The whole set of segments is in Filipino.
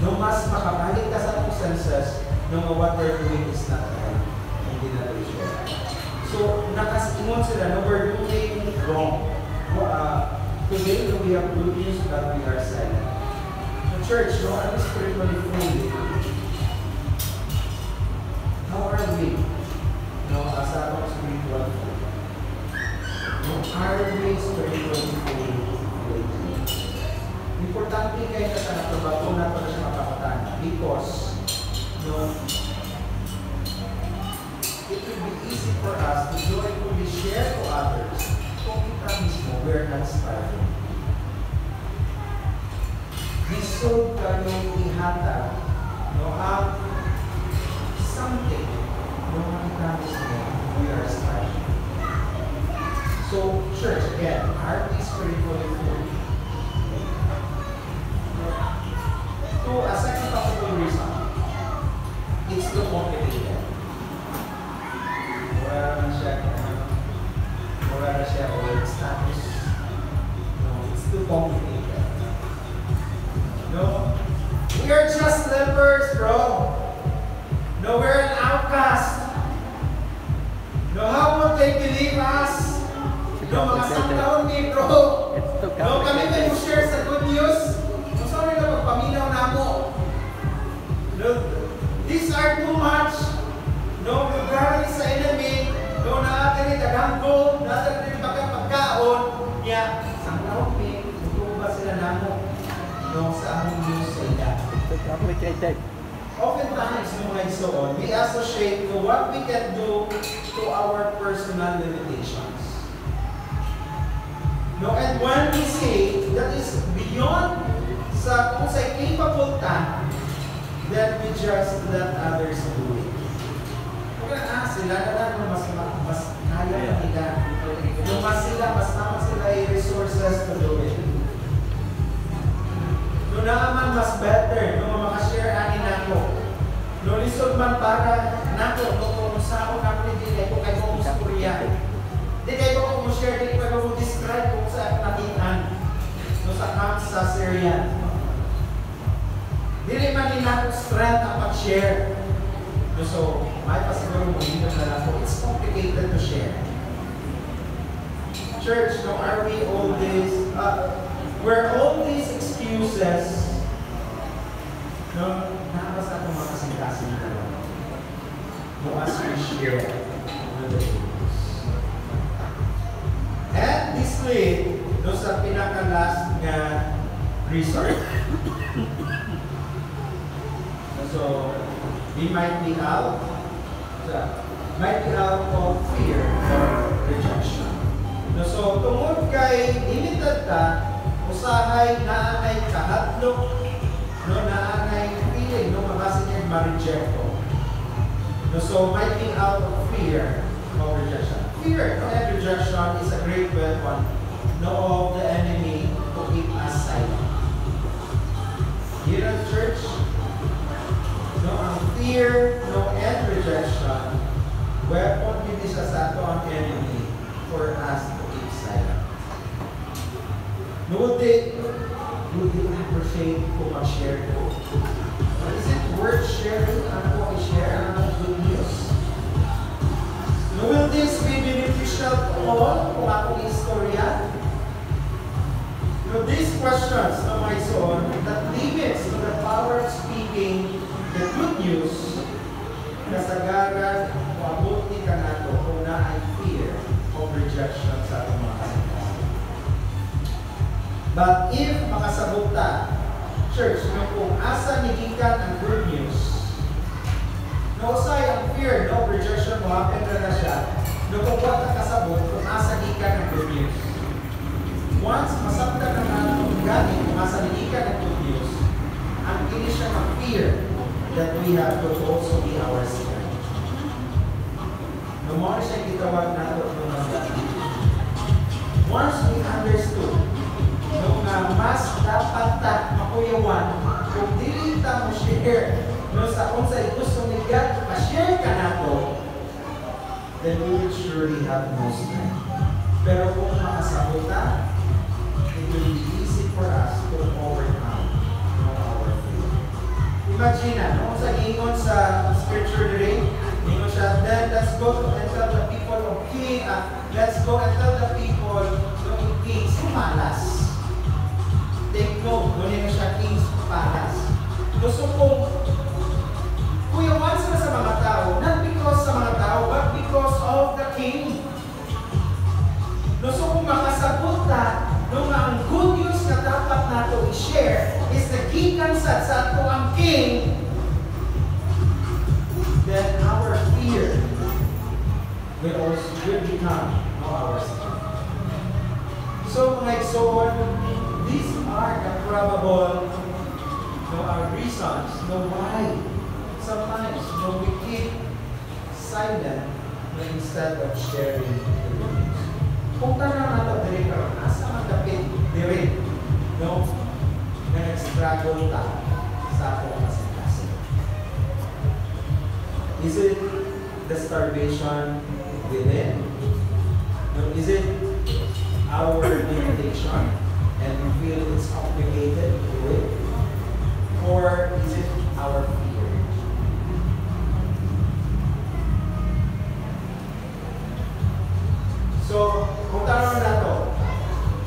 No, mas makabalik ka sa senses no, what we're doing is not right. Hindi na rin siya. So, nakasingon sila, no, we're doing wrong. Today, we have good news that we are silent. The church, no, are we spiritually free? How are we? No, as our spiritual food. No, are we spiritually free? Importante kayo na nagtrabaho na ito na siya mapakatana because no, it will be easy for us to joyfully share to others kung kita mismo we're not starving. Deserve kayong ihatag no, ang something no, kita mismo we are starving. So, church, again, are we spiritually full? To a second possible reason, it's too complicated. Wala na siya old status. No, it's too complicated. No, we are just lepers, bro. No, we're an outcast. No, how would they believe us? No, mga sangkaon ni bro. No, kami kayo share sa good news. Sorry na magpaminaw na mo. No, these are too much. No, nagagalit sa enemy. No, naagay dagang gold, naagay pagkaon. Niya, sang naupin, tutuba sila na mo. No, sa among news sa ila. Oftentimes, mga isoon, we associate to what we can do to our personal limitations. No, and when we say that is beyond sa kung sa capable ta, then we just let others do it. Kung sila na lang mas kaya nila. Yung mas tama sila ay resources to do it. No naman mas better, no makashare ani nako. No lisod man para nako, no kung saan ako hindi ko kay mo istorya. Di kayo ko mo share, di kayo mo describe kung saan nakitaan. No sa camp sa Syria. Dili man nila ko strength ang pag-share. So, may pasiguro mo dito na lang po. It's complicated to share. Church, no, are we all these, were all these excuses, no, nakabasa itong mga kasing-kasing na lang. No, as we share with the news. And this lead, no, sa pinaka-last nga resort. So, we might be out of fear or rejection. So, tungod kay limited ta, usahay naanay kahatlok, no, naanay feeling, no, mabasa niya ma-reject ko. So, might be out of fear of rejection. Fear and rejection is a great weapon, no, of the enemy to keep us silent. Here at church, no, ang fear, no, and rejection, weapon din siya sa ato ang enemy for us to keep silent. No, would they appreciate kung mag-share ko? Is it worth sharing? Ano ko i-share? Ano good news? No, will this be beneficial to all kung akong istorya? No, these questions, no, my son, that limits to the power of speaking the good news, kasagaran o abot ni kanato kung na ay fear of rejection sa atong mga kasagaran. But if makasabot ta, church, no, kung asa nigikan ang good news, no, usay ang fear, no, rejection mo, happen na siya, no, kung wala kasabot, kung asa gikan ang good news. Once masabda na natin galing kung asa nigikan ang good news, ang ini siya ng fear that we have to also be ourselves. No more siya gitawag nato ng mga. Once we understood, no, nga mas dapat ta makuyawan kung dili ta mo share, no, sa kung sa gusto ni God ma-share ka nato, then we will surely have no strength. Pero kung makasabot ta, it will be easy for us to overcome our fear. Imagine na, no? Sa ingon sa scripture rin, ingon siya, then let's go and tell the people of King, let's go and tell the people of King's Palace. Take note, doon yun siya King's Palace. Gusto kong kuyawan sila sa mga tao, not because sa mga tao, but because of the King. Gusto kong makasagot na, nung ang good news na dapat nato i-share is the gikan sa ato ang King, then our fear will become our strength. So mga igsoon, these are the probable reasons why sometimes we keep silent instead of sharing the good news. Kung tanong nato diri karon, asa man dapit diri, no? Na nag-struggle ta sa ato kasing-kasing. Is it the starvation within? No, is it our limitation and we feel it's obligated to do it? Or is it our fear? So, kung tanong na to,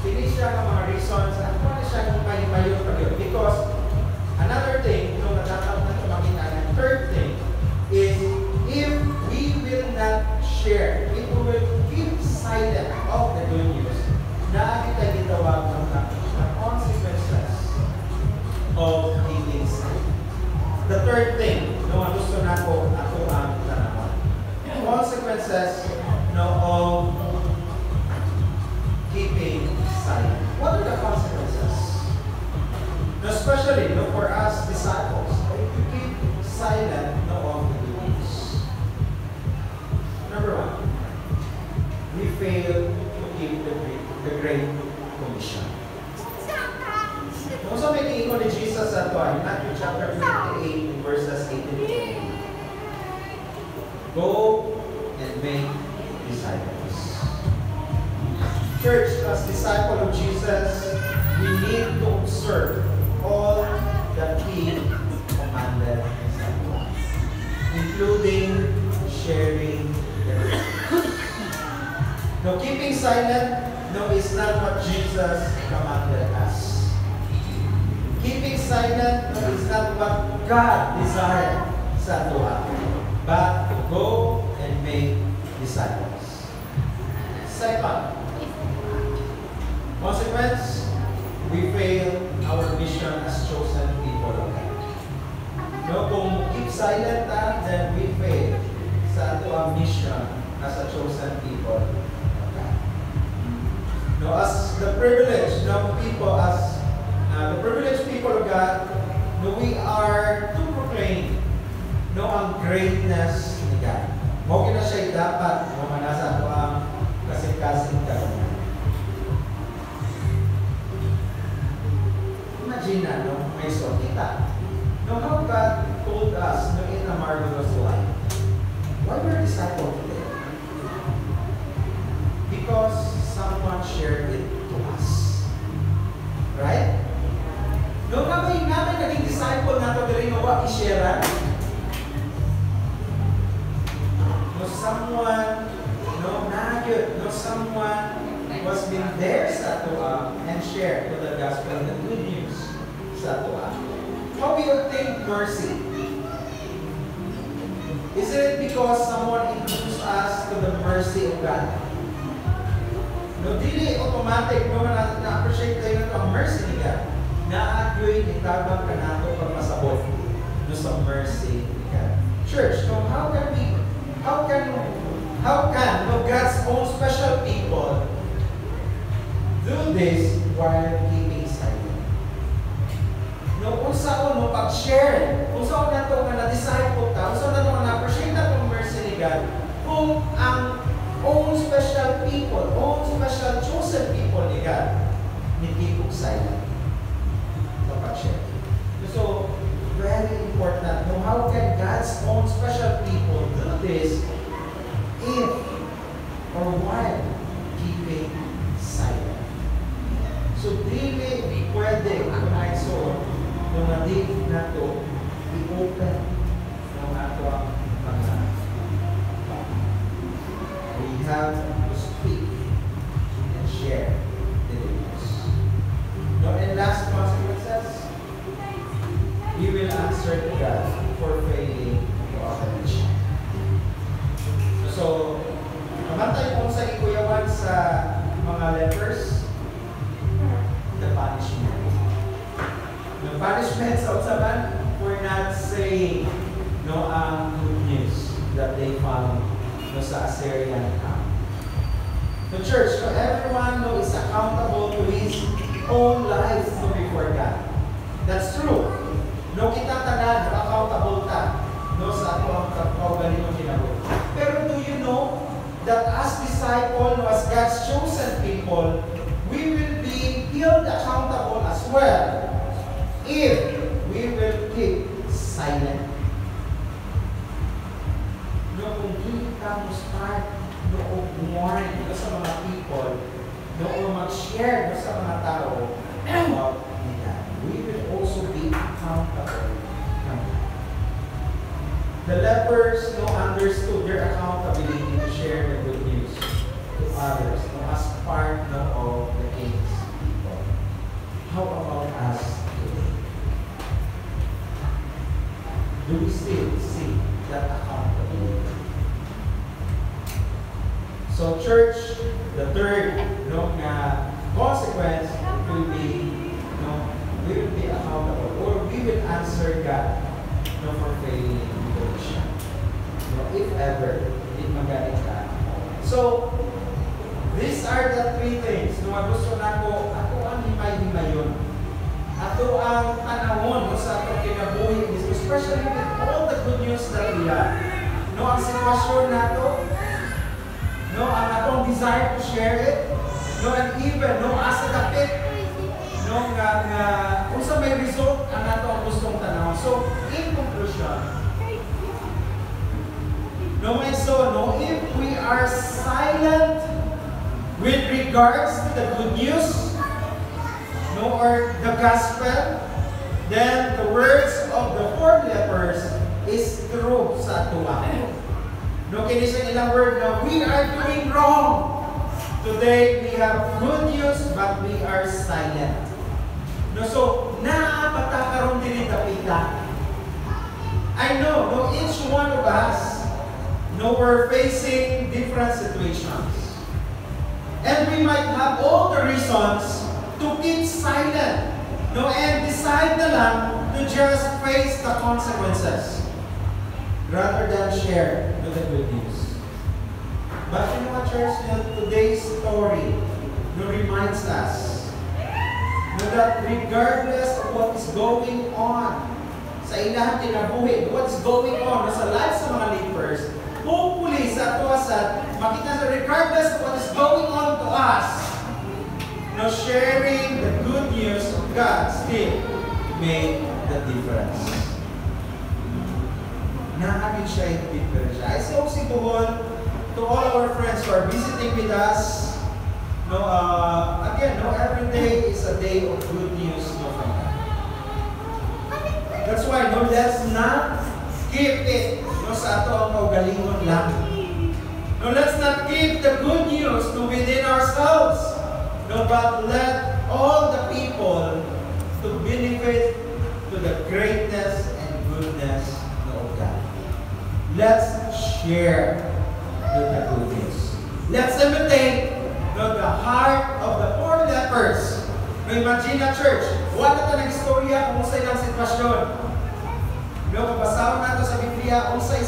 hindi siya ng mga reasons, at kung ano siya kung mahimayon pa yun. Because, another thing, nung natatap na ito makita, and third thing, is if we will not share, if we will keep silent of the good news, na kita gitawag ng the consequences of keeping silent. The third thing, no, ang gusto na ko, ako ang tanawan. Consequences, no, of keeping silent. What are the consequences? Especially, no, for us disciples, if you keep silent, no, of the good news. Number one, we fail to keep the Great Commission. Kung sa may kiingon ni Jesus sa ito, in Matthew chapter 28, verses 18 to 20. Go and make disciples. Church, as disciple of Jesus, we need to observe all that He commanded, including sharing the truth. No, keeping silent, no, is not what Jesus commanded us. Keeping silent, no, is not what God desired sa ato, but to go and make disciples. Second, consequence, we fail our mission as chosen people of God. No, kung keep silent then we fail sa ato ang mission as a chosen people of God. No, as the privileged people, as the privileged people of God, no, we are to proclaim ang greatness ni God. Mao na siya dapat manasa ato ang kasing-kasing karon. Imagine na, may kita. How God told us in a marvelous light. Why we're disciples today? Because someone shared it to us. Right? Namin naging disciple na ito dali wa i-share. Someone, someone was been there sa ato and shared to the gospel, the good news sa ato. How we obtain mercy? Is it because someone introduced us to the mercy of God? No, dili automatic na-appreciate tayo ang mercy ni God. Na-agree itabang ka nato pagpasabot sa mercy ni God. Church, so how can God's own special people do this while keeping silent? Kung saan pag-share, kung saan nato nga na-disciple ka, kung saan nato nga na-appreciate na itong mercy ni God, kung ang own special people, own special chosen people ni God, hindi keep silent sa pag-share. So, very important. How can God's own special people do this if or while keeping silent? So, dili pwede kumain so nung nadig na to i-open ng ato ang mga mouth. We have to speak and share the news. No, and last consequences, we will answer to God for failing to our mission. So, kamantay kung sa ikuyawan sa mga lepers, the punishment. The punishment sa usaban for not saying no ang good news that they found no sa Assyrian camp. The church, no, everyone no, is accountable to his own life no, before God. That's true. No, kita tanan accountable ta no, sa ato ang kaugalingong kinabuhi. Pero do you know that as disciples, no, as God's chosen people, we will be held accountable as well if we will keep silent. No, kung hindi ka mo start no, warn no, sa mga people, no, o mag-share no, sa mga tao about that, we will also be accountable. The lepers no, understood their accountability to share the good news to others no, as part no, of the king's people. How about us today? Do we still see that accountability? So church, the third no, consequence will be no, we will be accountable or we will answer God no, for failing the mission. No, if ever, hindi magaling ka. So, these are the three things. No, gusto na ko, ako ang himay-himayon. Ato ang tanawon no, sa atong kinabuhi, especially with all the good news that we have. No, ang sitwasyon nato, no, ang atong desire to share it, no, and even, no, asa dapit, no, kung sa may result, ang atong gustong tanawon. So, in conclusion, no, and so, no, if we are silent with regards to the good news, no, or the gospel, then the words of the four lepers is true sa tuwa. No, kini sa ilang word na we are doing wrong. Today we have good news but we are silent. No, so naapatakaroon din dapita. I know, no, each one of us, no, we're facing different situations. And we might have all the reasons to keep silent, no, and decide na lang to just face the consequences rather than share the good news. But you know what, church? Today's story reminds us that regardless of what is going on sa ilang kinabuhi, what's going on sa lives sa mga lepers, hopefully sa ato asad, makita na regardless of what is going on to us, sharing the good news of God still made the difference. Naamin siya yung difference. I so siguro to all our friends who are visiting with us, again, every day is a day of good news from God. That's why, let's not keep it sa ato ang kaugalingon lang. Let's not keep the good news within ourselves. But let all the people to benefit to the greatness and goodness of God. Let's share the good news. Let's imitate the heart of the four lepers. Imagine na church, wala ta nag-istorya kung sa ilang sitwasyon. Kapasahon nato sa Biblia, unsa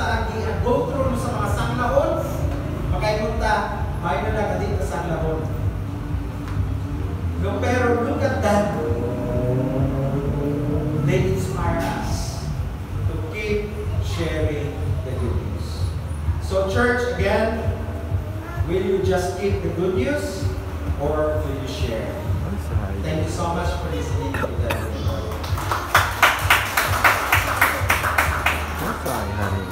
ang go through sa mga sanglahon, makaimunta, may na nagadito sa sanglahon. Pero look at that. They inspire us to keep sharing the good news. So church, again, will you just keep the good news or will you share? Thank you so much for listening to that. I'm sorry, honey.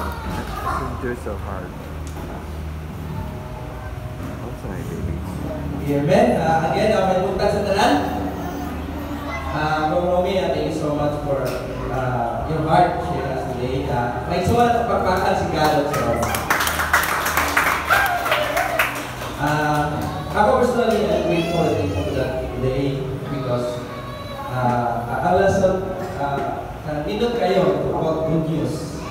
You're so hard. I'm sorry, baby. Amen. Again, may punta sa tanan. Bro Romy, thank you so much for your heart to share us today. May isa na pagpapakan si Galot sa ako personally, I'm grateful and thankful to that today because ang lesson, nindot kayo about good news.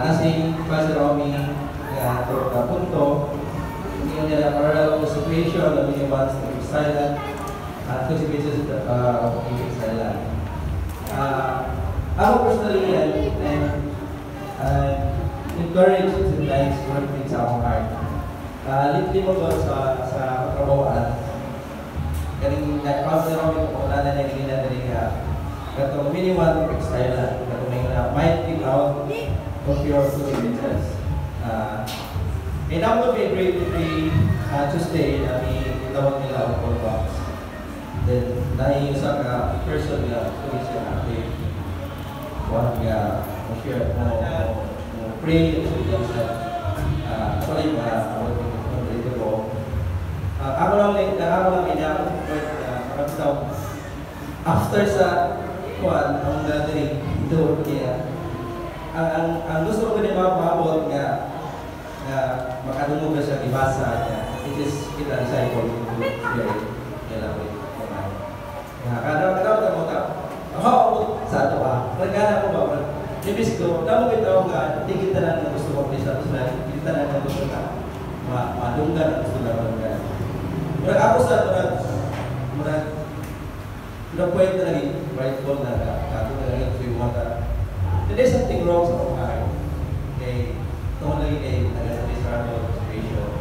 Nasi Pastor Romy to punto, hindi nila parallel situation na miniwans ng silent consequences of being silent. Ako personally, I'm encouraged sometimes to work things sa akong heart. Lately mo ko sa katrabahoan, kaning nag-pastor Romy ko kung nana na naging katong miniwan ng silent, katong may might be out of your consequences. And that would be a great Tuesday na itawag nila ang call box. Then, naiusa ka person na tuloy siya natin. Huwag nga share mo pray at siya. Sorry mga dito ko. Ako lang after sa kuwan, ang gathering, ito kaya. Ang gusto ko din mapapabot nga makadungog na siya ibasa niya. It is kita disciple to share it. Elaborate naman. Kadang-kadang mo ta. Ako sa ato Nagana ko ba? Ibig ko, tamo bitaw nga, hindi kita na gusto ko sa personal, hindi kita na gusto ka. Madunggan ang gusto na madunggan. Murag ako sa ato murag point na naging rightful na ato na naging free water. There's something wrong sa akong heart. Okay. Ito lagi kay nag-struggle situation.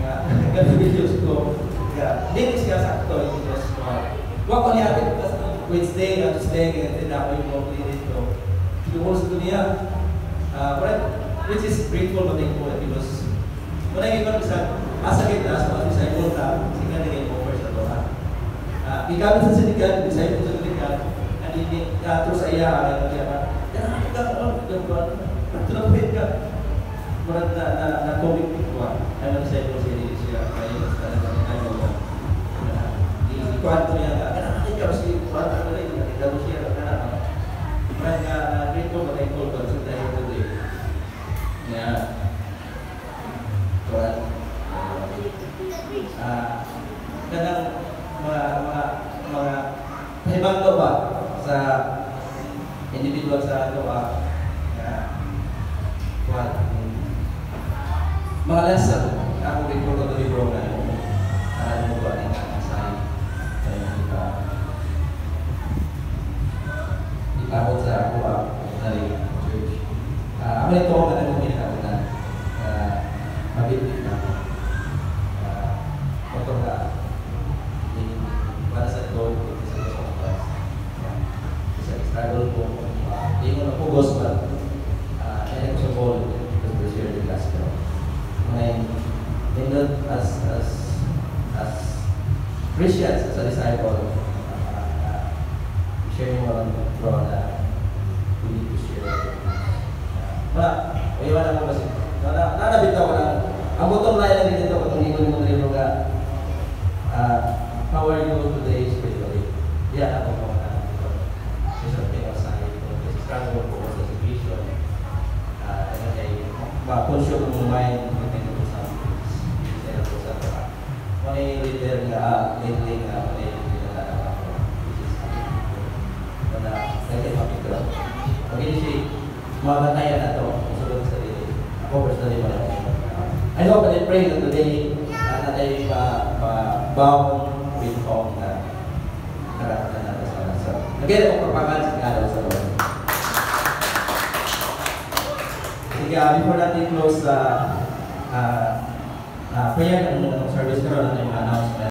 Nga videos ko. Dinis ka sakto yung videos ko. Huwag ko niya Wednesday, Tuesday, ganyan ako yung mga clinic ko. Siguro sa dunia. Which is grateful but thankful because manay iba sa asakit na sa mga disciple na sila naging over sa Torah. Ikamit sa sindikat, disciple sa sindikat, at hindi terus sa iya Tunapit ka. Murad na COVID ko ay mag-cycle siya kayo sa talagang mo. I-kwanto niya ikaw si kwanto na rin, ikaw siya murad nga grateful but thankful but sa tayo today. Murad ganang mga pahibang ba sa individual sa mga lesson ako din ko to libro na ano ba din sa itabot sa ako na church. Ako ito ang nagmumili ako na mabibig na motor na para sa goal ko sa class. Sa struggle ko hindi ko napugos ba kaya ko sa goal to share the gospel. And as Christians, as a disciple, sharing one from we need to share. Iwan ako kasi nanabitaw ko na ang bottom line lang dito kung hindi ko mo rin how are you today spiritually? Yeah, ako po na there's something outside there's a struggle po sa situation and ay ma-consume mo mind may leader nga, lately nga, may pinatanawa ko. Wala, kaya mapigro. Pag hindi siya, mabatayan na ito, musulog sa sarili. Ako personally wala ko. I hope and I pray that today, na tayo ma-bound with hope na nakaratan natin sa nasa. Again, ako papakan sa kalaw sa Lord. Sige, before natin close prayer ng service karon na yung announcement.